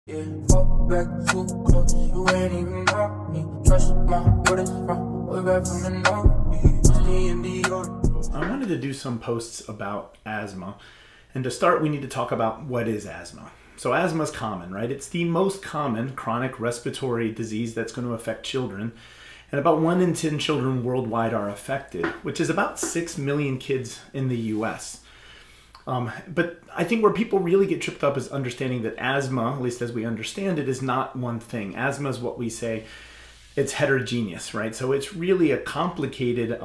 Yeah, fall back too close, you ain't even know me. Trust my words from way back from the north. It's me and the I wanted to do some posts about asthma. And to start, we need to talk about what is asthma. So asthma is common, right? It's the most common chronic respiratory disease that's going to affect children. And about 1 in 10 children worldwide are affected, which is about 6 million kids in the US. But I think where people really get tripped up is understanding that asthma, at least as we understand it, is not one thing. Asthma is what we say, it's heterogeneous, right? So it's really a complicated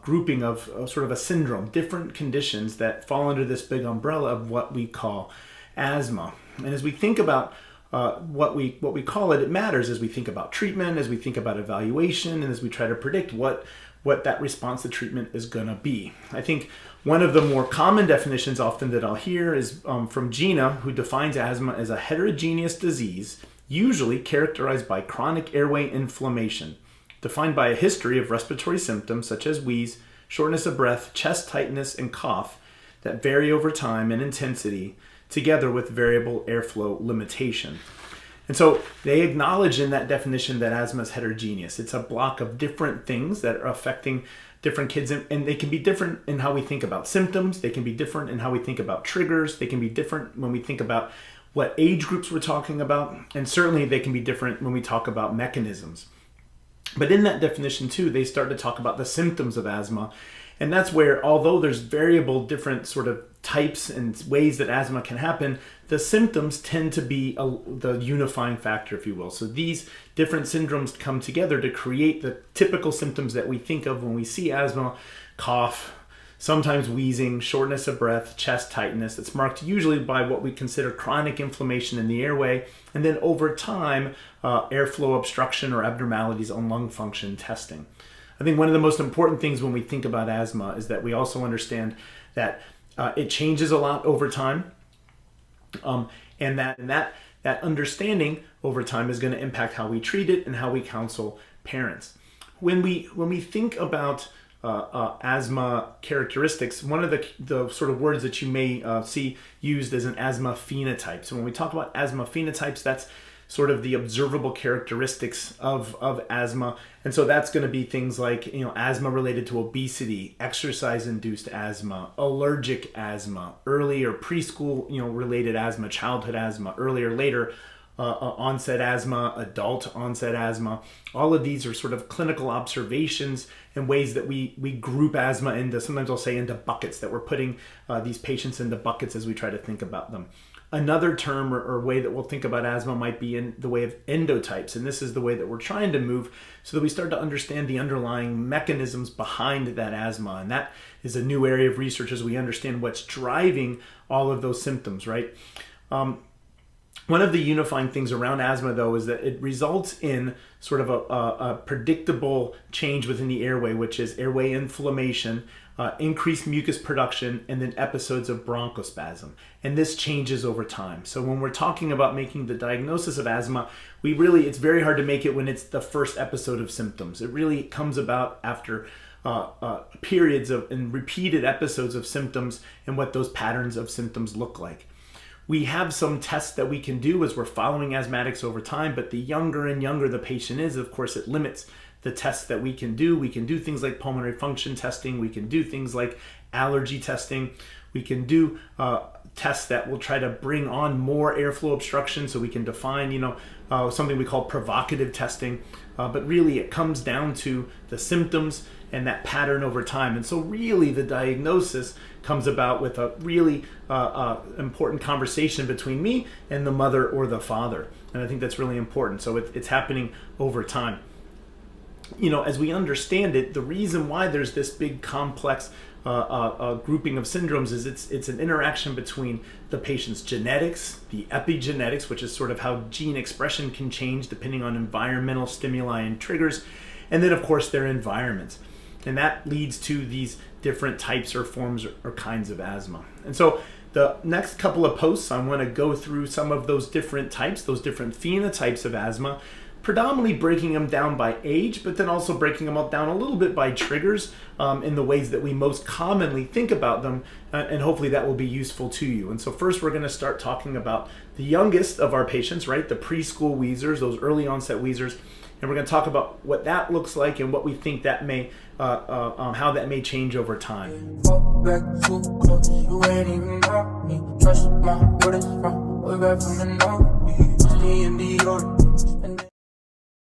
grouping of sort of a syndrome, different conditions that fall under this big umbrella of what we call asthma. And as we think about what we call it, it matters as we think about treatment, as we think about evaluation, and as we try to predict what that response to treatment is going to be. I think one of the more common definitions often that I'll hear is from Gina, who defines asthma as a heterogeneous disease, usually characterized by chronic airway inflammation, defined by a history of respiratory symptoms such as wheeze, shortness of breath, chest tightness, and cough that vary over time and intensity, together with variable airflow limitation. And so they acknowledge in that definition that asthma is heterogeneous. It's a block of different things that are affecting different kids, and they can be different in how we think about symptoms. They can be different in how we think about triggers. They can be different when we think about what age groups we're talking about. And certainly they can be different when we talk about mechanisms. But in that definition too, they start to talk about the symptoms of asthma. And that's where, although there's variable different sort of types and ways that asthma can happen, the symptoms tend to be the unifying factor, if you will. So these different syndromes come together to create the typical symptoms that we think of when we see asthma: cough, sometimes wheezing, shortness of breath, chest tightness. It's marked usually by what we consider chronic inflammation in the airway, and then over time, airflow obstruction or abnormalities on lung function testing. I think one of the most important things when we think about asthma is that we also understand that it changes a lot over time, and that understanding over time is going to impact how we treat it and how we counsel parents. When we think about asthma characteristics, one of the sort of words that you may see used as an asthma phenotype. So when we talk about asthma phenotypes, that's sort of the observable characteristics of asthma. And so that's going to be things like, asthma related to obesity, exercise-induced asthma, allergic asthma, early or preschool, related asthma, childhood asthma, early or later onset asthma, adult onset asthma. All of these are sort of clinical observations and ways that we group asthma into, sometimes I'll say into buckets, that we're putting these patients into buckets as we try to think about them. Another term or way that we'll think about asthma might be in the way of endotypes. And this is the way that we're trying to move so that we start to understand the underlying mechanisms behind that asthma. And that is a new area of research as we understand what's driving all of those symptoms, right? One of the unifying things around asthma, though, is that it results in sort of a predictable change within the airway, which is airway inflammation, increased mucus production, and then episodes of bronchospasm. And this changes over time. So when we're talking about making the diagnosis of asthma, it's very hard to make it when it's the first episode of symptoms. It really comes about after periods of and repeated episodes of symptoms and what those patterns of symptoms look like. We have some tests that we can do as we're following asthmatics over time, but the younger and younger the patient is, of course, it limits the tests that we can do. We can do things like pulmonary function testing. We can do things like allergy testing. We can do tests that will try to bring on more airflow obstruction, so we can define, something we call provocative testing. But really, it comes down to the symptoms and that pattern over time. And so really the diagnosis comes about with a really important conversation between me and the mother or the father. And I think that's really important. So it's happening over time. As we understand it, the reason why there's this big complex grouping of syndromes is it's an interaction between the patient's genetics, the epigenetics, which is sort of how gene expression can change depending on environmental stimuli and triggers, and then of course their environments. And that leads to these different types or forms or kinds of asthma. And so the next couple of posts, I want to go through some of those different types, those different phenotypes of asthma. predominantly breaking them down by age, but then also breaking them down a little bit by triggers in the ways that we most commonly think about them, and hopefully that will be useful to you. And so first we're going to start talking about the youngest of our patients, right? The preschool wheezers, those early onset wheezers. And we're going to talk about what that looks like and what we think that may, how that may change over time. Fall back too close, you ain't even got me. Trust my what is wrong, way back from the north. Stay in the order.